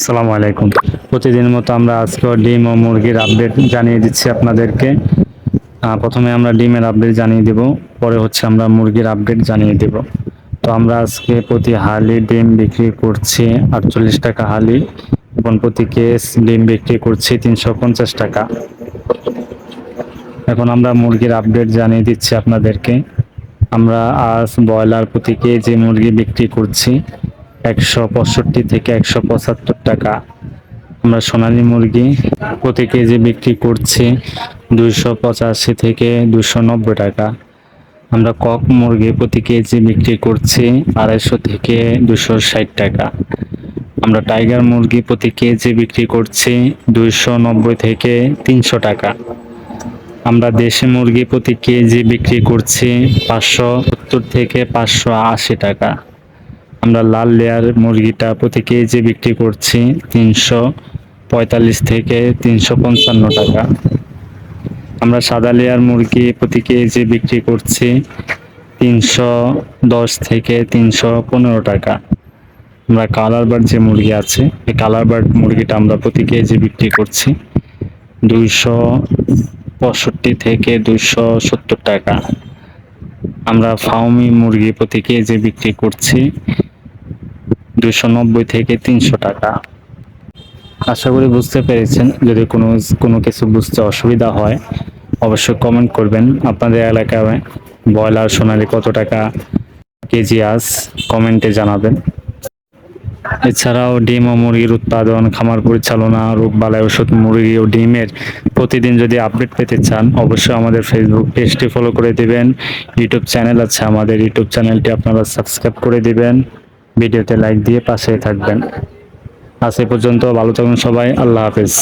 আসসালামু আলাইকুম। প্রতিদিনের মতো আমরা আজকেও ডিম ও মুরগির আপডেট জানিয়ে দিচ্ছি আপনাদেরকে। প্রথমে আমরা ডিমের আপডেট জানিয়ে দেব, পরে হচ্ছে আমরা মুরগির আপডেট জানিয়ে দেব। তো আমরা আজকে প্রতি হালি ডিম বিক্রি করছি 48 টাকা হালি এবং প্রতি কেস ডিম বিক্রি করছি 350 টাকা। এখন আমরা মুরগির আপডেট জানিয়ে দিচ্ছি আপনাদেরকে। আমরা আজ ব্রয়লার প্রতি কেজি মুরগি বিক্রি করছি 165 থেকে 175 টাকা। আমরা সোনালী মুরগি প্রতি কেজি বিক্রি করছি 285 থেকে 290 টাকা। আমরা কক মুরগি প্রতি কেজি বিক্রি করছি 250 থেকে 260 টাকা। আমরা টাইগার মুরগি প্রতি কেজি বিক্রি করছি 290 থেকে 300 টাকা। আমরা দেশি মুরগি প্রতি কেজি বিক্রি করছি 570 থেকে 580 টাকা। আমরা লাল লেয়ার মুরগিটা প্রতি কেজি বিক্রি করছি 345 থেকে 355 টাকা। আমরা সাদা লেয়ার মুরগি প্রতি কেজি বিক্রি করছি 310 থেকে 315 টাকা। আমরা কালার বার্ড যে মুরগি আছে, এই কালার বার্ড মুরগিটা আমরা প্রতি কেজি বিক্রি করছি 265 থেকে 270 টাকা। আমরা ফার্মি মুরগি প্রতি কেজি বিক্রি করছি 290 থেকে 300 টাকা। আশা করি বুঝতে পেরেছেন। যদি কোনো কিছু বুঝতে অসুবিধা হয় অবশ্যই কমেন্ট করবেন। আপনাদের এলাকায় ব্রয়লার সোনালী কত টাকা কেজি আজ কমেন্টে জানাবেন। এছাড়াও ডিম ও মুরগির উৎপাদন, খামার পরিচালনা, রোগবালাই ওষুধ, মুরগি ও ডিমের প্রতিদিন যদি আপডেট পেতে চান অবশ্যই আমাদের ফেসবুক পেজটি ফলো করে দিবেন। ইউটিউব চ্যানেল আছে, আমাদের ইউটিউব চ্যানেলটি আপনারা সাবস্ক্রাইব করে দিবেন। ভিডিওতে লাইক দিয়ে পাশে থাকবেন। আজ এ পর্যন্ত, ভালো থাকুন সবাই। আল্লাহ হাফেজ।